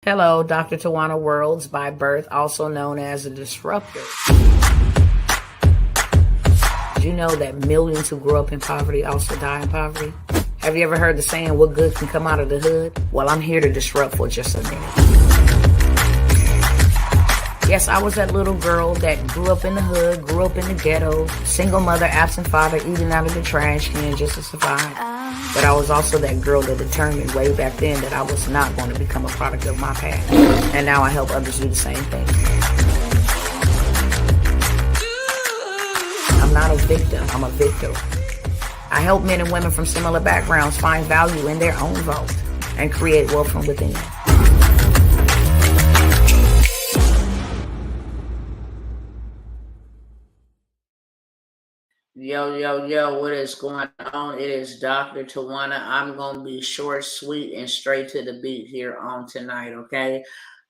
Hello, Dr. Tawanna Worlds by birth, also known as a disruptor. Did you know that millions who grew up in poverty also die in poverty? Have you ever heard the saying, what good can come out of the hood? Well, I'm here to disrupt for just a minute. Yes, I was that little girl that grew up in the hood, grew up in the ghetto, single mother, absent father, eating out of the trash can just to survive. But I was also that girl that determined way back then that I was not going to become a product of my past. And now I help others do the same thing. I'm not a victim, I'm a victor. I help men and women from similar backgrounds find value in their own vault and create wealth from within. Yo, what is going on? It is Dr. Tawanna. I'm going to be short, sweet, and straight to the beat here on tonight, okay?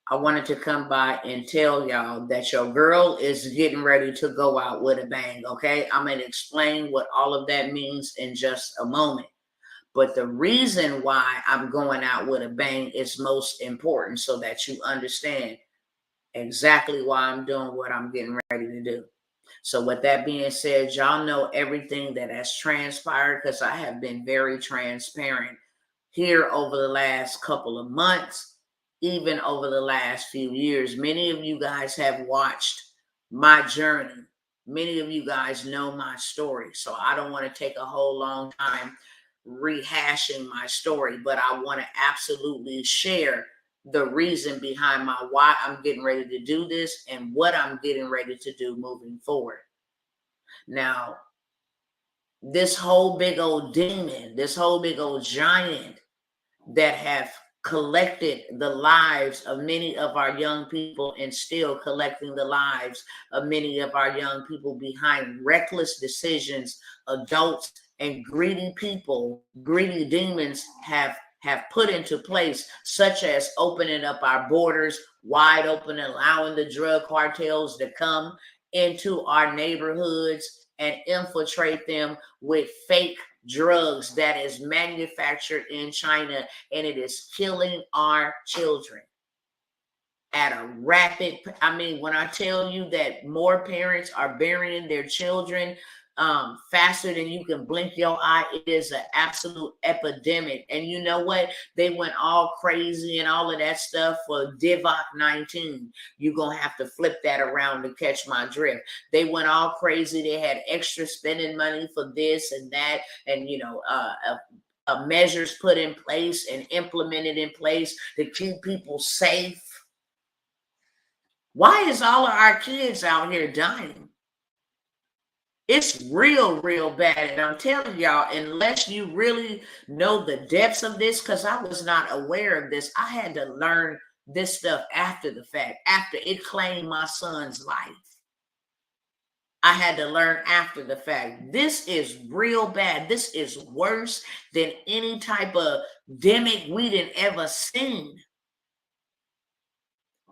I wanted to come by and tell y'all that your girl is getting ready to go out with a bang, okay? I'm going to explain what all of that means in just a moment. But the reason why I'm going out with a bang is most important so that you understand exactly why I'm doing what I'm getting ready to do. So with that being said, y'all know everything that has transpired because I have been very transparent here over the last couple of months, even over the last few years. Many of you guys have watched my journey. Many of you guys know my story. So I don't want to take a whole long time rehashing my story, but I want to absolutely share the reason behind why I'm getting ready to do this and what I'm getting ready to do moving forward. Now, this whole big old demon, this whole big old giant that have collected the lives of many of our young people and still collecting the lives of many of our young people behind reckless decisions, adults and greedy people, greedy demons have put into place, such as opening up our borders wide open, allowing the drug cartels to come into our neighborhoods and infiltrate them with fake drugs that is manufactured in China, and it is killing our children at a rapid, when I tell you that more parents are burying their children faster than you can blink your eye, it is an absolute epidemic. And you know what? They went all crazy and all of that stuff for Divock 19. You're going to have to flip that around to catch my drift. They went all crazy. They had extra spending money for this and that, and measures put in place and implemented in place to keep people safe. Why is all of our kids out here dying? It's real bad. And I'm telling y'all, unless you really know the depths of this, because I was not aware of this, I had to learn this stuff after the fact, after it claimed my son's life. I had to learn after the fact. This is real bad. This is worse than any type of demic we didn't ever seen.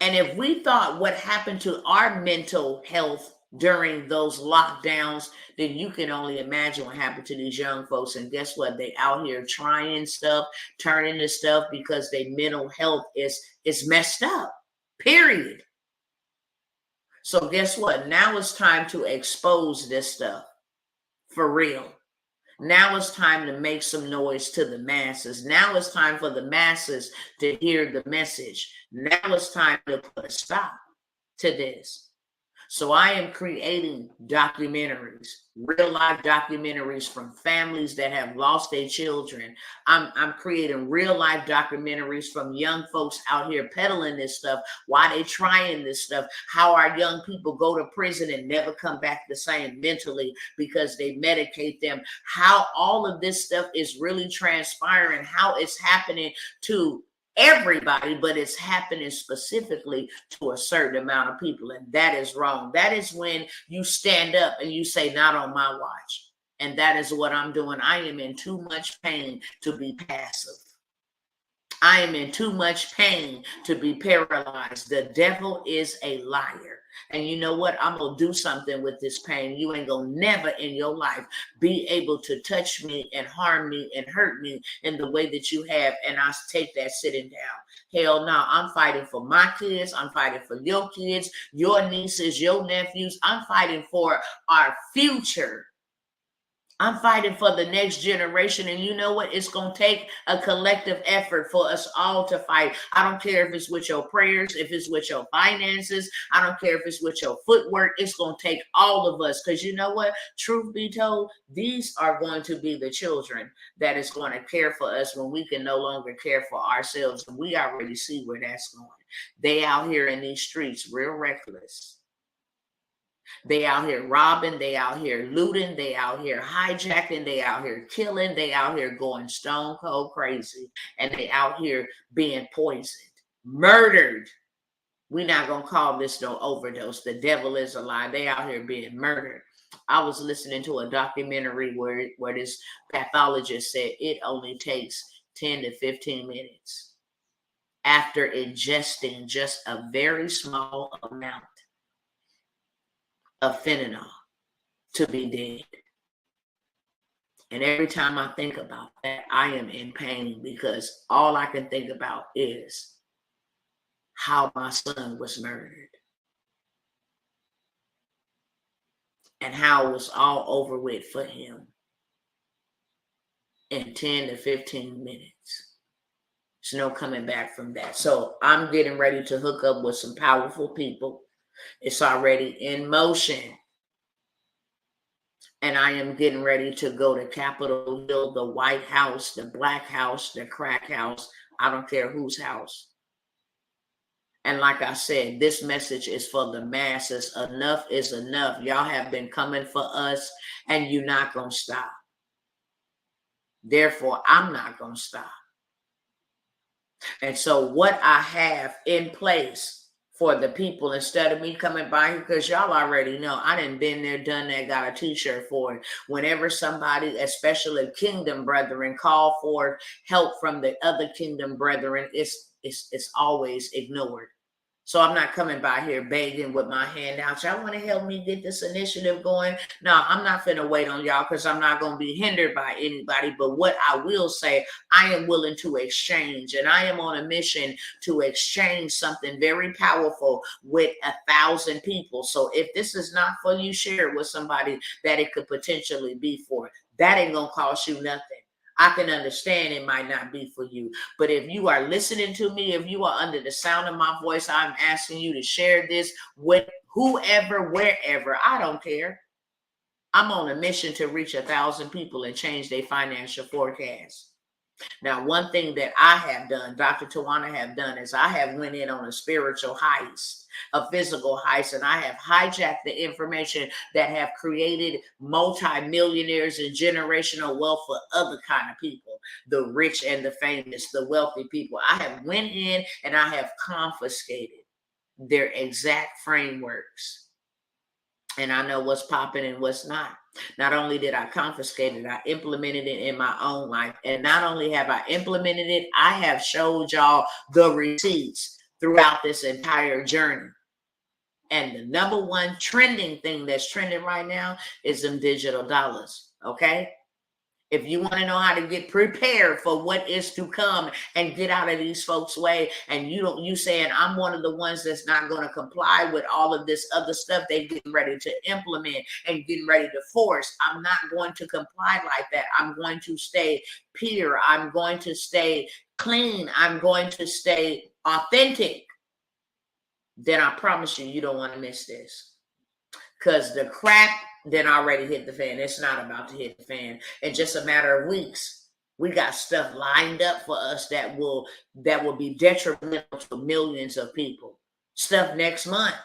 And if we thought what happened to our mental health during those lockdowns, then you can only imagine what happened to these young folks. And guess what? They out here trying stuff, turning to stuff because their mental health is messed up, period. So guess what? Now it's time to expose this stuff for real. Now it's time to make some noise to the masses. Now it's time for the masses to hear the message. Now it's time to put a stop to this. So I am creating documentaries, real life documentaries from families that have lost their children. I'm creating real life documentaries from young folks out here peddling this stuff, why they trying this stuff, how our young people go to prison and never come back the same mentally because they medicate them, how all of this stuff is really transpiring, how it's happening to everybody, but it's happening specifically to a certain amount of people, and that is wrong. That is when you stand up and you say, not on my watch. And that is what I'm doing. I am in too much pain to be passive. I am in too much pain to be paralyzed. The devil is a liar. And you know what? I'm going to do something with this pain. You ain't going to never in your life be able to touch me and harm me and hurt me in the way that you have. And I take that sitting down. Hell no, I'm fighting for my kids. I'm fighting for your kids, your nieces, your nephews. I'm fighting for our future. I'm fighting for the next generation. And you know what? It's going to take a collective effort for us all to fight. I don't care if it's with your prayers, if it's with your finances. I don't care if it's with your footwork. It's going to take all of us. Because you know what? Truth be told, these are going to be the children that is going to care for us when we can no longer care for ourselves. And we already see where that's going. They out here in these streets real reckless. They out here robbing, they out here looting, they out here hijacking, they out here killing, they out here going stone cold crazy, and they out here being poisoned, murdered. We're not going to call this no overdose. The devil is a lie. They out here being murdered. I was listening to a documentary where this pathologist said it only takes 10 to 15 minutes after ingesting just a very small amount of fentanyl to be dead. And every time I think about that, I am in pain because all I can think about is how my son was murdered and how it was all over with for him in 10 to 15 minutes. There's no coming back from that. So I'm getting ready to hook up with some powerful people. It's already in motion. And I am getting ready to go to Capitol Hill, the White House, the Black House, the Crack House. I don't care whose house. And like I said, this message is for the masses. Enough is enough. Y'all have been coming for us, and you're not going to stop. Therefore, I'm not going to stop. And so what I have in place for the people, instead of me coming by here, because y'all already know I done been there, done that, got a t-shirt for it. Whenever somebody, especially kingdom brethren, call for help from the other kingdom brethren, it's always ignored. So I'm not coming by here begging with my hand out. Y'all want to help me get this initiative going? No, I'm not finna wait on y'all because I'm not going to be hindered by anybody. But what I will say, I am willing to exchange. And I am on a mission to exchange something very powerful with 1,000 people. So if this is not for you, share it with somebody that it could potentially be for. That ain't going to cost you nothing. I can understand it might not be for you. But if you are listening to me, if you are under the sound of my voice, I'm asking you to share this with whoever, wherever. I don't care. I'm on a mission to reach 1,000 people and change their financial forecast. Now, one thing that I have done, Dr. Tawanna have done, is I have went in on a spiritual heist, a physical heist, and I have hijacked the information that have created multi-millionaires and generational wealth for other kind of people, the rich and the famous, the wealthy people. I have went in and I have confiscated their exact frameworks. And I know what's popping and what's not. Not only did I confiscate it, I implemented it in my own life. And not only have I implemented it, I have showed y'all the receipts throughout this entire journey. And the number one trending thing that's trending right now is them digital dollars. Okay? If you want to know how to get prepared for what is to come and get out of these folks' way, and you saying I'm one of the ones that's not going to comply with all of this other stuff they getting ready to implement and getting ready to force, I'm not going to comply like that. I'm going to stay pure. I'm going to stay clean. I'm going to stay authentic. Then I promise you, you don't want to miss this. Because the crap then already hit the fan. It's not about to hit the fan. In just a matter of weeks, we got stuff lined up for us that will be detrimental to millions of people. Stuff next month.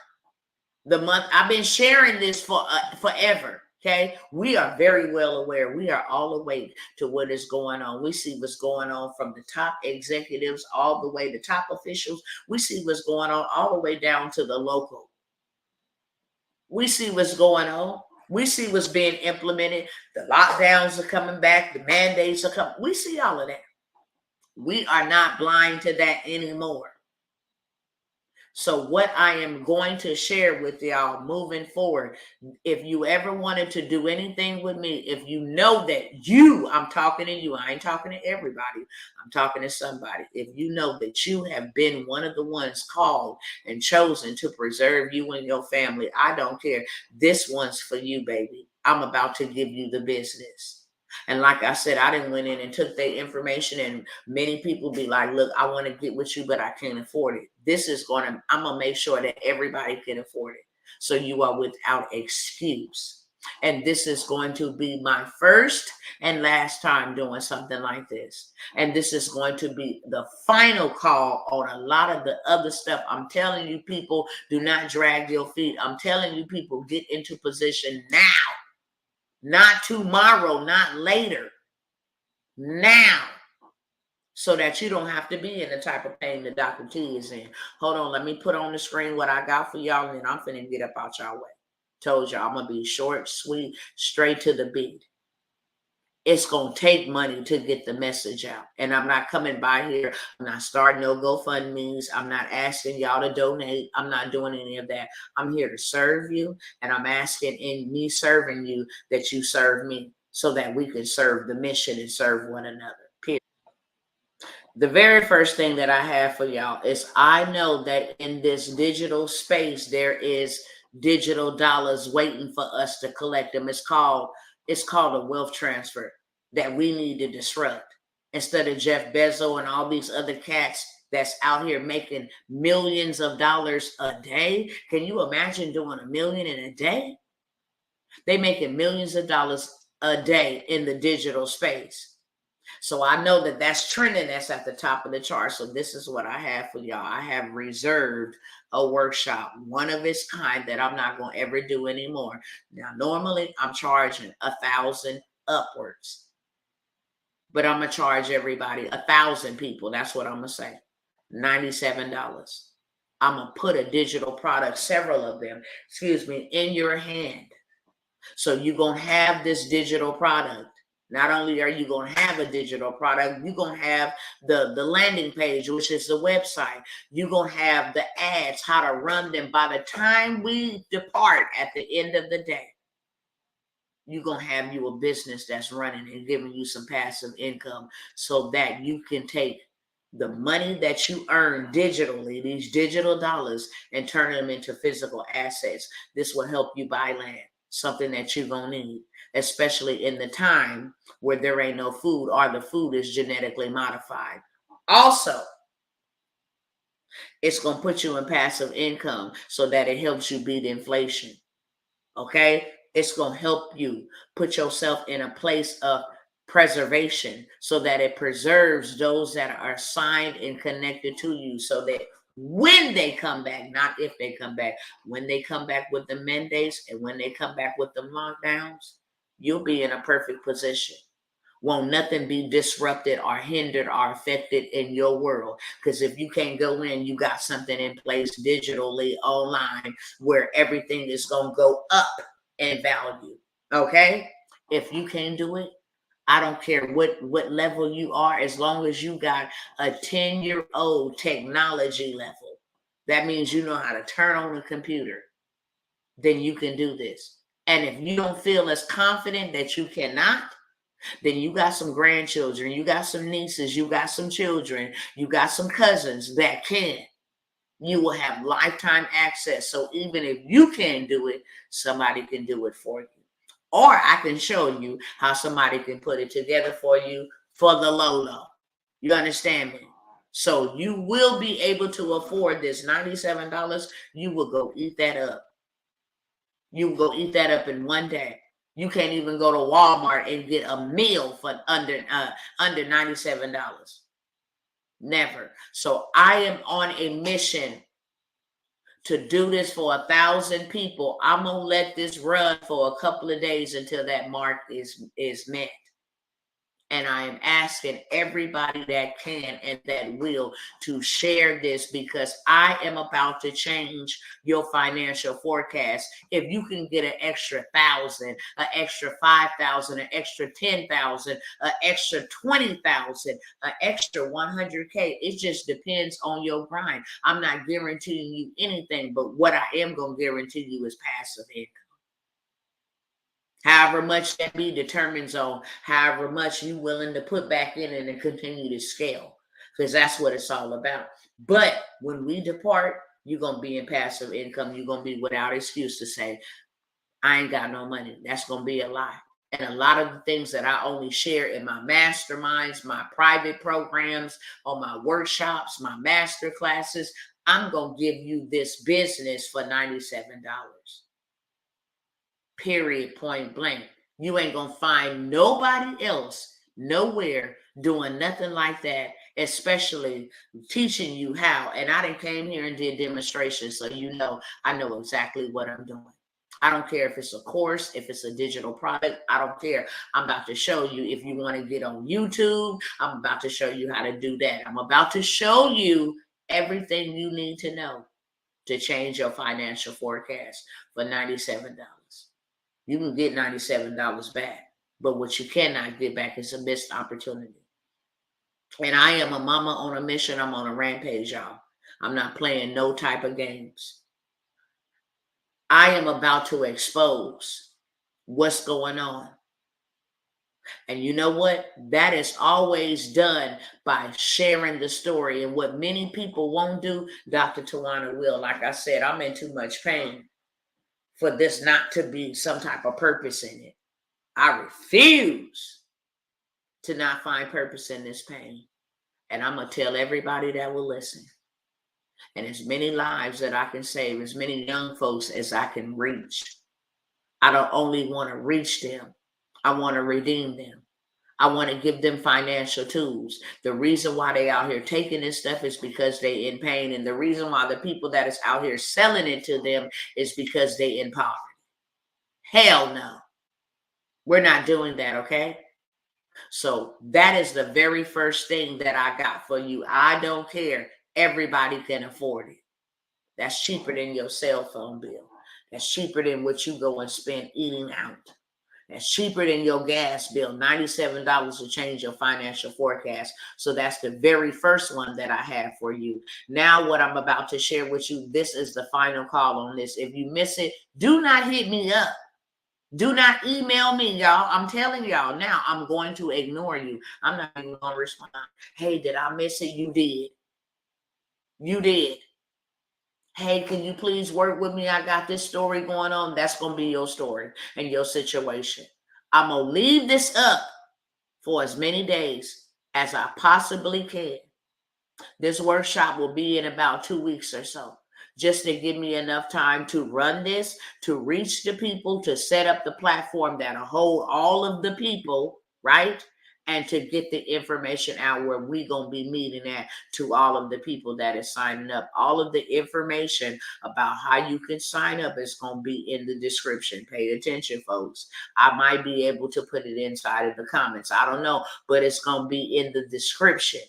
The month I've been sharing this for forever. Okay, we are very well aware. We are all awake to what is going on. We see what's going on from the top executives all the way to top officials. We see what's going on all the way down to the local. We see what's going on. We see what's being implemented. The lockdowns are coming back. The mandates are coming. We see all of that. We are not blind to that anymore. So what I am going to share with y'all moving forward, if you ever wanted to do anything with me, if you know that I'm talking to you, I ain't talking to everybody, I'm talking to somebody. If you know that you have been one of the ones called and chosen to preserve you and your family, I don't care. This one's for you, baby. I'm about to give you the business. And like I said, I didn't went in and took their information, and many people be like, look, I want to get with you, but I can't afford it. I'm going to make sure that everybody can afford it. So you are without excuse. And this is going to be my first and last time doing something like this. And this is going to be the final call on a lot of the other stuff. I'm telling you, people, do not drag your feet. I'm telling you, people, get into position now. Not tomorrow, not later. Now. So that you don't have to be in the type of pain that Dr. T is in. Hold on, let me put on the screen what I got for y'all, and then I'm finna get up out y'all way. Told y'all I'm gonna be short, sweet, straight to the beat. It's gonna take money to get the message out. And I'm not coming by here. I'm not starting no GoFundMes. I'm not asking y'all to donate. I'm not doing any of that. I'm here to serve you. And I'm asking in me serving you that you serve me so that we can serve the mission and serve one another. Period. The very first thing that I have for y'all is I know that in this digital space, there is digital dollars waiting for us to collect them. It's called a wealth transfer that we need to disrupt. Instead of Jeff Bezos and all these other cats that's out here making millions of dollars a day. Can you imagine doing $1 million in a day? They making millions of dollars a day in the digital space. So I know that that's trending. That's at the top of the chart. So this is what I have for y'all. I have reserved a workshop, one of its kind, that I'm not going to ever do anymore. Now, normally I'm charging $1,000 upwards, but I'm going to charge everybody, 1,000 people. That's what I'm going to say. $97. I'm going to put a digital product, several of them, in your hand. So you're going to have this digital product. Not only are you going to have a digital product, you're going to have the landing page, which is the website. You're going to have the ads, how to run them. By the time we depart at the end of the day, you're going to have you a business that's running and giving you some passive income so that you can take the money that you earn digitally, these digital dollars, and turn them into physical assets. This will help you buy land, something that you're going to need, especially in the time where there ain't no food or the food is genetically modified. Also, it's going to put you in passive income so that it helps you beat inflation. Okay? It's going to help you put yourself in a place of preservation so that it preserves those that are signed and connected to you so that when they come back, not if they come back, when they come back with the mandates and when they come back with the lockdowns, you'll be in a perfect position. Won't nothing be disrupted or hindered or affected in your world. Because if you can't go in, you got something in place digitally, online, where everything is going to go up in value. Okay? If you can't do it, I don't care what level you are, as long as you got a 10-year-old technology level. That means you know how to turn on a computer. Then you can do this. And if you don't feel as confident that you cannot, then you got some grandchildren, you got some nieces, you got some children, you got some cousins that can. You will have lifetime access. So even if you can't do it, somebody can do it for you. Or I can show you how somebody can put it together for you for the low. You understand me? So you will be able to afford this $97. You will go eat that up. You will go eat that up in one day. You can't even go to Walmart and get a meal for under $97. Never. So I am on a mission to do this for 1,000 people. I'm gonna let this run for a couple of days until that mark is met. And I am asking everybody that can and that will to share this, because I am about to change your financial forecast. If you can get an extra 1,000, an extra 5,000, an extra 10,000, an extra 20,000, an extra 100K, it just depends on your grind. I'm not guaranteeing you anything, but what I am going to guarantee you is passive income. However much that be determines on however much you willing to put back in it and continue to scale, because that's what it's all about. But when we depart, you're going to be in passive income. You're going to be without excuse to say, I ain't got no money. That's going to be a lie. And a lot of the things that I only share in my masterminds, my private programs, or my workshops, my master classes, I'm going to give you this business for $97. Period, point blank. You ain't gonna find nobody else nowhere doing nothing like that, especially teaching you how. And I done came here and did demonstrations, so I know exactly what I'm doing. I don't care if it's a course, if it's a digital product, I don't care. I'm about to show you. If you want to get on YouTube, I'm about to show you how to do that. I'm about to show you everything you need to know to change your financial forecast for $97. You can get $97 back, but what you cannot get back is a missed opportunity. And I am a mama on a mission. I'm on a rampage, y'all. I'm not playing no type of games. I am about to expose what's going on. And you know what? That is always done by sharing the story. And what many people won't do, Dr. Tawanna will. Like I said, I'm in too much pain for this not to be some type of purpose in it. I refuse to not find purpose in this pain. And I'm going to tell everybody that will listen. And as many lives that I can save, as many young folks as I can reach. I don't only want to reach them. I want to redeem them. I want to give them financial tools. The reason why they out here taking this stuff is because they in pain. And the reason why the people that is out here selling it to them is because they in poverty. Hell no. We're not doing that, okay? So that is the very first thing that I got for you. I don't care. Everybody can afford it. That's cheaper than your cell phone bill. That's cheaper than what you go and spend eating out. That's cheaper than your gas bill, $97 to change your financial forecast. So that's the very first one that I have for you. Now what I'm about to share with you, this is the final call on this. If you miss it, do not hit me up. Do not email me, y'all. I'm telling y'all now, I'm going to ignore you. I'm not even going to respond. Hey, did I miss it? You did. You did. Hey, can you please work with me? I got this story going on. That's going to be your story and your situation. I'm going to leave this up for as many days as I possibly can. This workshop will be in about 2 weeks or so, just to give me enough time to run this, to reach the people, to set up the platform that'll hold all of the people, right? And to get the information out where we going to be meeting at to all of the people that is signing up. All of the information about how you can sign up is going to be in the description. Pay attention, folks. I might be able to put it inside of the comments. I don't know, but it's going to be in the description.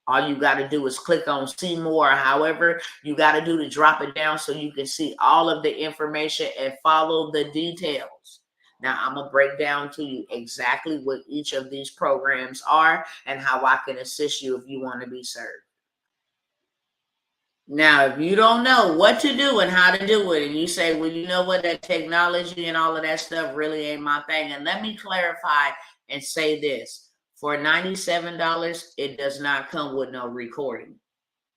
All you got to do is click on see more, however you got to do to drop it down so you can see all of the information and follow the details. Now, I'm going to break down to you exactly what each of these programs are and how I can assist you if you want to be served. Now, if you don't know what to do and how to do it, and you say, well, you know what, that technology and all of that stuff really ain't my thing. And let me clarify and say this. For $97, it does not come with no recording.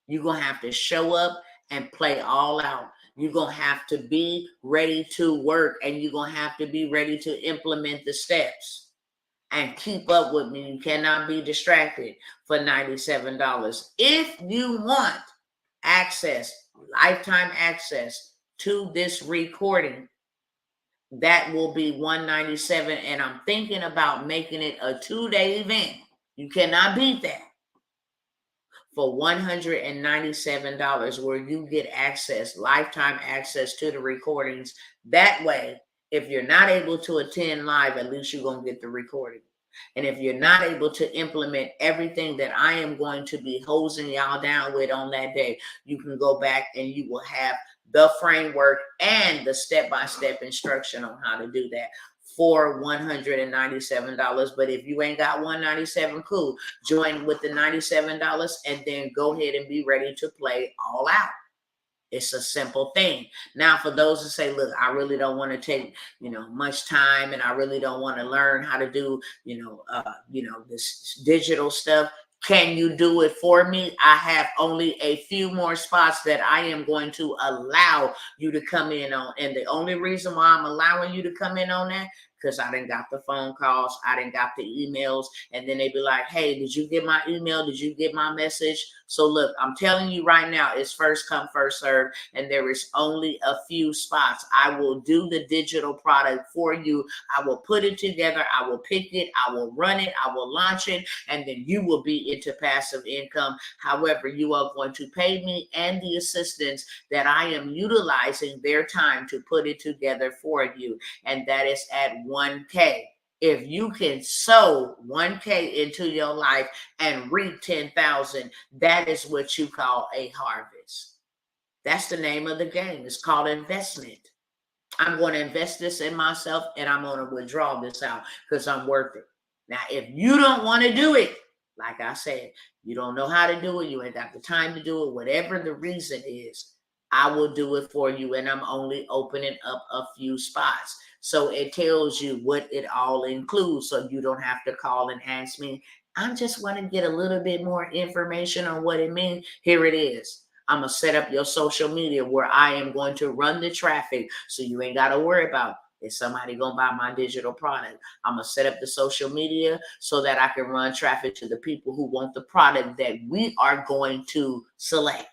You're going to have to show up and play all out. You're going to have to be ready to work, and you're going to have to be ready to implement the steps and keep up with me. You cannot be distracted for $97. If you want access, lifetime access to this recording, that will be $197, and I'm thinking about making it a 2-day event. You cannot beat that. For $197, where you get access, lifetime access to the recordings. That way, if you're not able to attend live, at least you're going to get the recording. And if you're not able to implement everything that I am going to be hosing y'all down with on that day, you can go back and you will have the framework and the step-by-step instruction on how to do that for $197. But if you ain't got $197, cool. Join with the $97 and then go ahead and be ready to play all out. It's a simple thing. Now, for those that say, look, I really don't want to take, much time, and I really don't want to learn how to do, this digital stuff. Can you do it for me? I have only a few more spots that I am going to allow you to come in on. And the only reason why I'm allowing you to come in on that, because I didn't got the phone calls, I didn't got the emails, and then they be like, hey, did you get my email? Did you get my message? So look, I'm telling you right now, it's first come, first serve, and there is only a few spots. I will do the digital product for you. I will put it together. I will pick it. I will run it. I will launch it, and then you will be into passive income. However, you are going to pay me and the assistants that I am utilizing their time to put it together for you, and that is at 1K. If you can sow 1K into your life and reap 10,000, that is what you call a harvest. That's the name of the game. It's called investment. I'm going to invest this in myself, and I'm going to withdraw this out because I'm worth it. Now, if you don't want to do it, like I said, you don't know how to do it, you ain't got the time to do it, whatever the reason is, I will do it for you, and I'm only opening up a few spots. So it tells you what it all includes, so you don't have to call and ask me. I just want to get a little bit more information on what it means. Here it is. I'm going to set up your social media where I am going to run the traffic, so you ain't got to worry about, is somebody going to buy my digital product? I'm going to set up the social media so that I can run traffic to the people who want the product that we are going to select.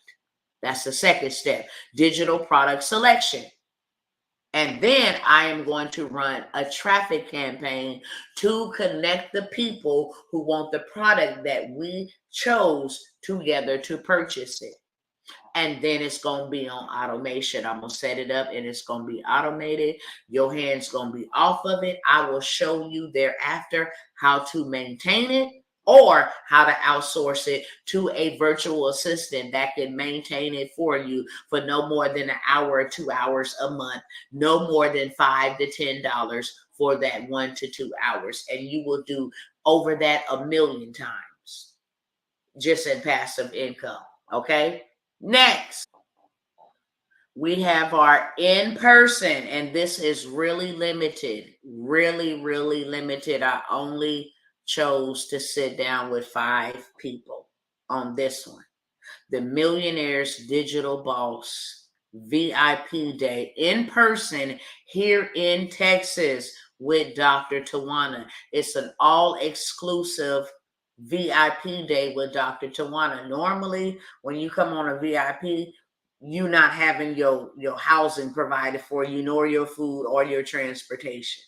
That's the second step, digital product selection. And then I am going to run a traffic campaign to connect the people who want the product that we chose together to purchase it. And then it's going to be on automation. I'm going to set it up and it's going to be automated. Your hand's going to be off of it. I will show you thereafter how to maintain it or how to outsource it to a virtual assistant that can maintain it for you for no more than an hour or 2 hours a month, no more than $5 to $10 for that 1 to 2 hours. And you will do over that 1,000,000 times just in passive income. Okay. Next, we have our in-person, and this is really limited, really, really limited. I only chose to sit down with 5 people on this one. The Millionaires Digital Boss VIP Day in person here in Texas with Dr. Tawanna. It's an all-exclusive VIP day with Dr. Tawanna. Normally, when you come on a VIP, you not having your housing provided for you, nor your food or your transportation.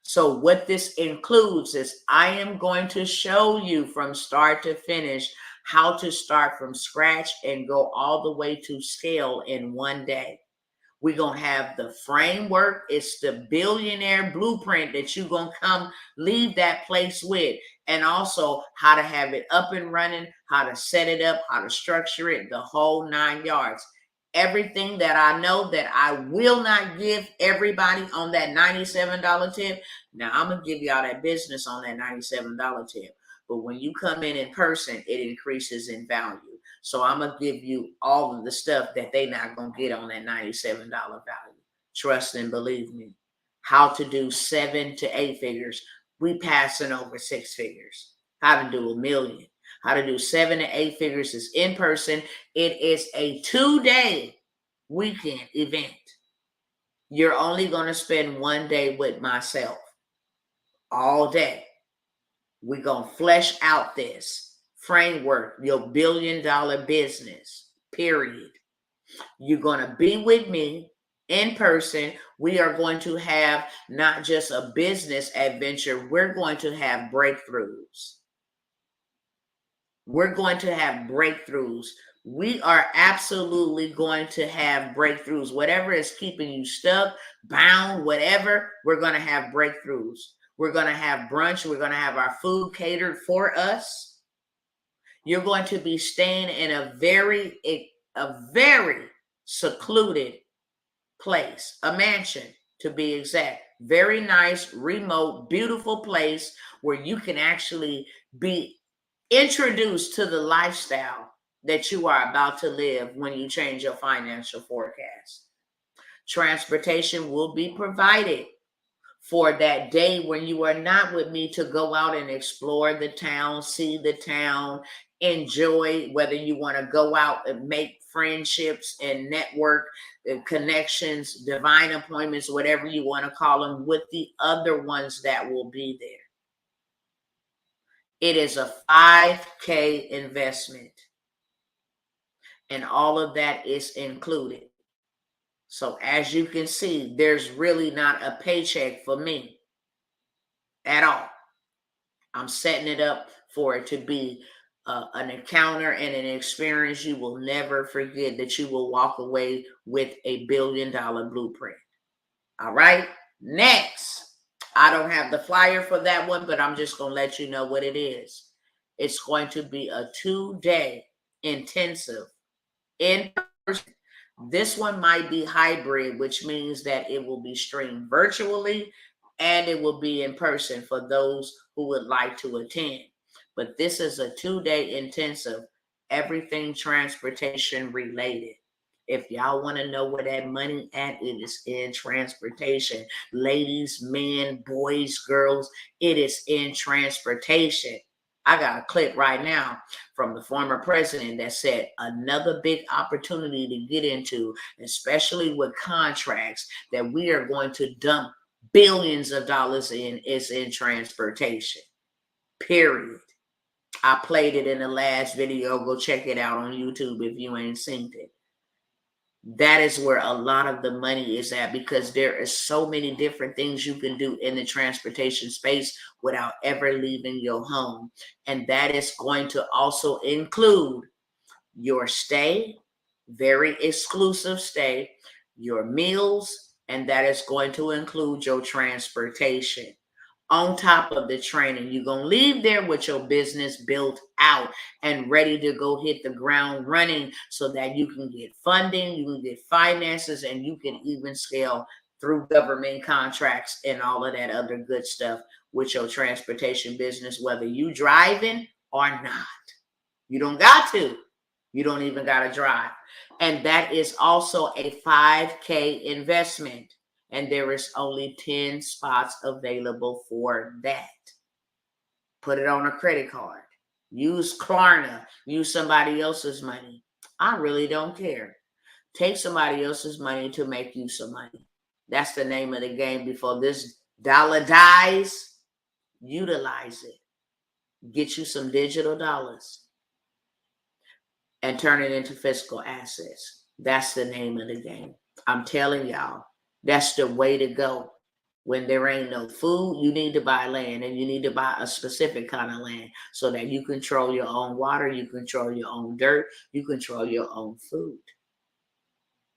So what this includes is I am going to show you from start to finish how to start from scratch and go all the way to scale in one day. We're going to have the framework. It's the billionaire blueprint that you're going to come leave that place with. And also how to have it up and running, how to set it up, how to structure it, the whole 9 yards. Everything that I know that I will not give everybody on that $97 tip. Now, I'm going to give y'all that business on that $97 tip. But when you come in person, it increases in value. So I'm going to give you all of the stuff that they're not going to get on that $97 value. Trust and believe me. How to do 7 to 8 figures. We passing over 6 figures. How to do $1 million. How to do 7 to 8 figures is in person. It is a 2-day weekend event. You're only going to spend 1 day with myself. All day. We're going to flesh out this framework, your $1 billion business, period. You're going to be with me in person. We are going to have not just a business adventure. We're going to have breakthroughs. We're going to have breakthroughs. We are absolutely going to have breakthroughs. Whatever is keeping you stuck, bound, whatever, we're going to have breakthroughs. We're going to have brunch. We're going to have our food catered for us. You're going to be staying in a very secluded place, a mansion to be exact. Very nice, remote, beautiful place where you can actually be introduced to the lifestyle that you are about to live when you change your financial forecast. Transportation will be provided for that day when you are not with me to go out and explore the town, see the town, enjoy, whether you want to go out and make friendships and network connections, divine appointments, whatever you want to call them, with the other ones that will be there. It is a 5K investment, and all of that is included. So as you can see, there's really not a paycheck for me at all. I'm setting it up for it to be an encounter and an experience you will never forget, that you will walk away with a $1 billion blueprint. All right. Next, I don't have the flyer for that one, but I'm just going to let you know what it is. It's going to be a 2-day intensive in person. This one might be hybrid, which means that it will be streamed virtually and it will be in person for those who would like to attend. But this is a 2-day intensive, everything transportation related. If y'all want to know where that money at, it is in transportation. Ladies, men, boys, girls, it is in transportation. I got a clip right now from the former president that said another big opportunity to get into, especially with contracts that we are going to dump billions of dollars in, is in transportation. Period. I played it in the last video. Go check it out on YouTube if you ain't seen it. That is where a lot of the money is at, because there is so many different things you can do in the transportation space without ever leaving your home. And that is going to also include your stay, very exclusive stay, your meals, and that is going to include your transportation. On top of the training, you're going to leave there with your business built out and ready to go hit the ground running, so that you can get funding, you can get finances, and you can even scale through government contracts and all of that other good stuff with your transportation business, whether you driving or not. You don't got to. You don't even got to drive. And that is also a 5K investment. And there is only 10 spots available for that. Put it on a credit card. Use Klarna. Use somebody else's money. I really don't care. Take somebody else's money to make you some money. That's the name of the game. Before this dollar dies, utilize it. Get you some digital dollars and turn it into physical assets. That's the name of the game. I'm telling y'all, that's the way to go. When there ain't no food, you need to buy land, and you need to buy a specific kind of land so that you control your own water, you control your own dirt, you control your own food.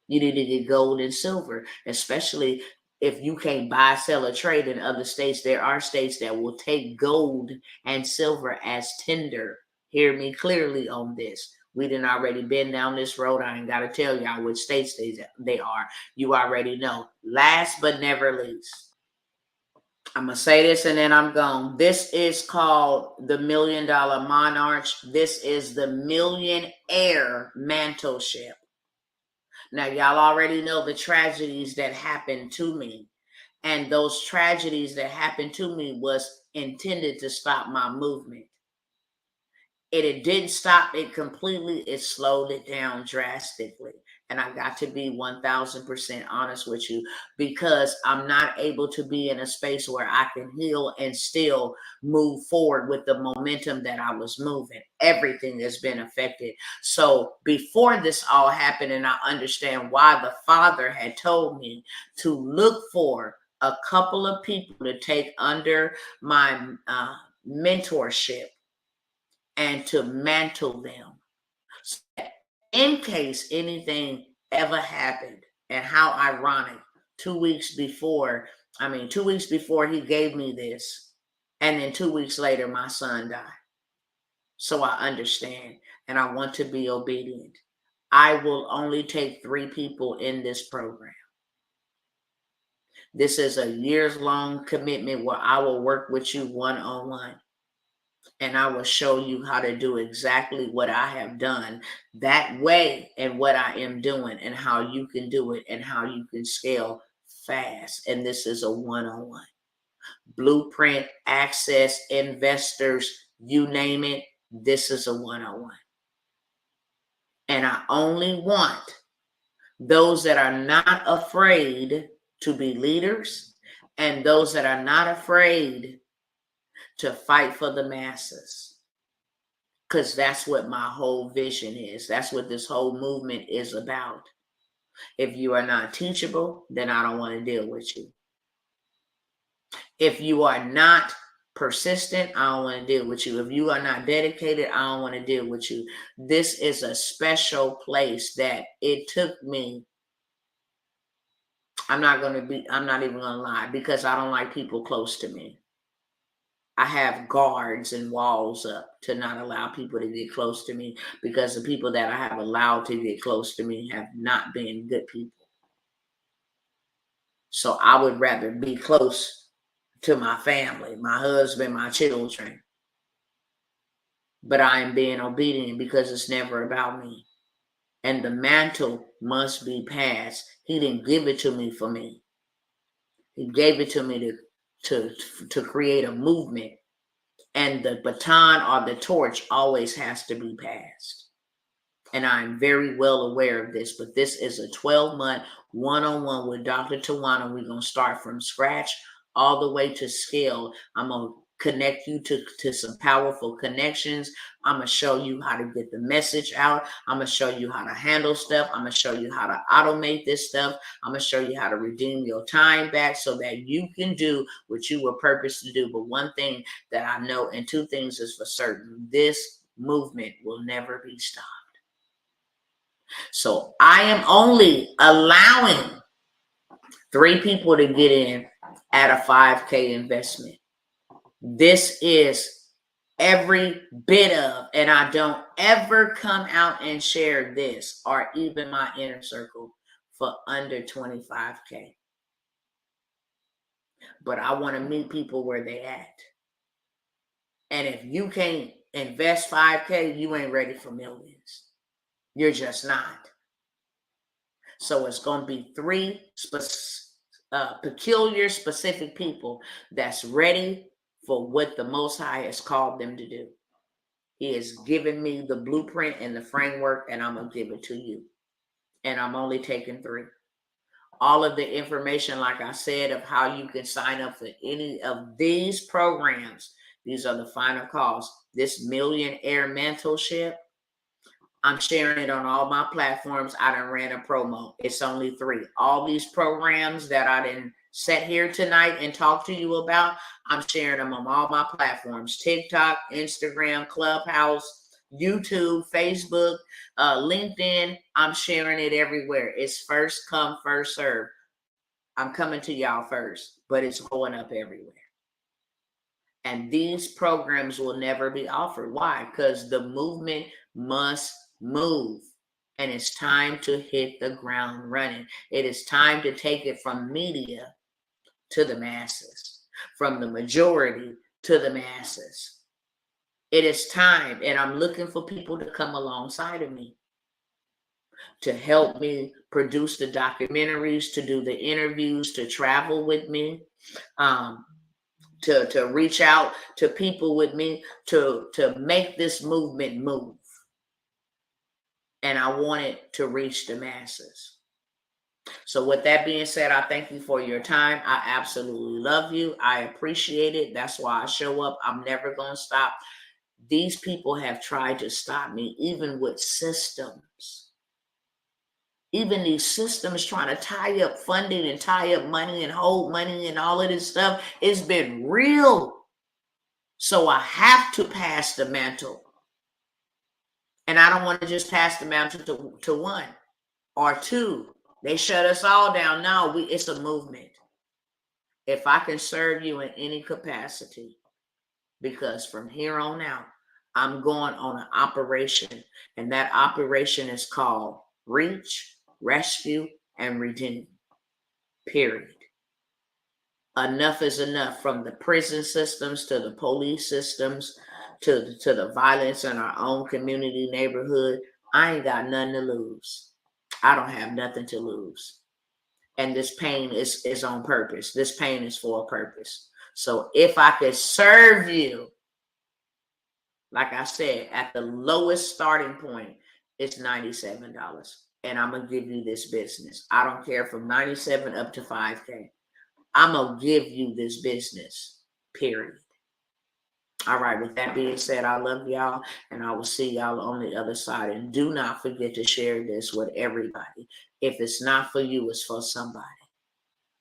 You need to get gold and silver, especially if you can't buy, sell, or trade in other states. There are states that will take gold and silver as tender. Hear me clearly on this. We done already been down this road. I ain't got to tell y'all which states they are. You already know. Last but never least, I'm going to say this and then I'm gone. This is called the $1 Million Monarch. This is the Millionaire Mantleship. Now, y'all already know the tragedies that happened to me. And those tragedies that happened to me was intended to stop my movement. It didn't stop it completely. It slowed it down drastically. And I got to be 1000% honest with you, because I'm not able to be in a space where I can heal and still move forward with the momentum that I was moving. Everything has been affected. So before this all happened, and I understand why the Father had told me to look for a couple of people to take under my mentorship and to mantle them, so in case anything ever happened. And how ironic, 2 weeks before I mean, 2 weeks before he gave me this, and then 2 weeks later, my son died. So I understand, and I want to be obedient. I will only take 3 people in this program. This is a years-long commitment where I will work with you one-on-one. And I will show you how to do exactly what I have done that way, and what I am doing, and how you can do it, and how you can scale fast. And this is a one-on-one. Blueprint, access, investors, you name it, this is a one-on-one. And I only want those that are not afraid to be leaders, and those that are not afraid to fight for the masses. Because that's what my whole vision is. That's what this whole movement is about. If you are not teachable, then I don't want to deal with you. If you are not persistent, I don't want to deal with you. If you are not dedicated, I don't want to deal with you. This is a special place that it took me. I'm not even going to lie, because I don't like people close to me. I have guards and walls up to not allow people to get close to me, because the people that I have allowed to get close to me have not been good people. So I would rather be close to my family, my husband, my children. But I am being obedient because it's never about me. And the mantle must be passed. He didn't give it to me for me. He gave it to me to create a movement. And the baton or the torch always has to be passed. And I'm very well aware of this, but this is a 12-month one-on-one with Dr. Tawanna. We're going to start from scratch all the way to scale. I'm going to connect you to some powerful connections. I'm going to show you how to get the message out. I'm going to show you how to handle stuff. I'm going to show you how to automate this stuff. I'm going to show you how to redeem your time back so that you can do what you were purposed to do. But one thing that I know, and 2 things is for certain: this movement will never be stopped. So I am only allowing 3 people to get in at a 5K investment. This is every bit of, and I don't ever come out and share this or even my inner circle for under 25K. But I want to meet people where they at. And if you can't invest 5K, you ain't ready for millions. You're just not. So it's going to be 3 peculiar, specific people that's ready for what the Most High has called them to do. He has given me the blueprint and the framework, and I'm going to give it to you. And I'm only taking 3. All of the information, like I said, of how you can sign up for any of these programs, these are the final calls. This Millionaire Mentorship, I'm sharing it on all my platforms. I done ran a promo. It's only 3. All these programs that I didn't sit here tonight and talk to you about, I'm sharing them on all my platforms: TikTok, Instagram, Clubhouse, YouTube, Facebook, LinkedIn. I'm sharing it everywhere. It's first come, first serve. I'm coming to y'all first, but it's going up everywhere. And these programs will never be offered. Why? Because the movement must move. And it's time to hit the ground running. It is time to take it from media to the masses, from the majority to the masses. It is time, and I'm looking for people to come alongside of me, to help me produce the documentaries, to do the interviews, to travel with me, to reach out to people with me, to make this movement move. And I want it to reach the masses. So with that being said, I thank you for your time. I absolutely love you. I appreciate it. That's why I show up. I'm never going to stop. These people have tried to stop me, even with systems. Even these systems trying to tie up funding and tie up money and hold money and all of this stuff. It's been real. So I have to pass the mantle. And I don't want to just pass the mantle to 1 or 2. They shut us all down. No, it's a movement. If I can serve you in any capacity, because from here on out, I'm going on an operation, and that operation is called Reach, Rescue, and Redeem. Period. Enough is enough, from the prison systems to the police systems to the violence in our own community neighborhood. I ain't got nothing to lose. I don't have nothing to lose. And this pain is on purpose. This pain is for a purpose. So if I could serve you, like I said, at the lowest starting point, it's $97. And I'm going to give you this business. I don't care, from 97 up to 5K. I'm going to give you this business, period. All right, with that being said, I love y'all, and I will see y'all on the other side. And do not forget to share this with everybody. If it's not for you, it's for somebody.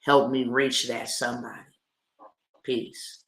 Help me reach that somebody. Peace.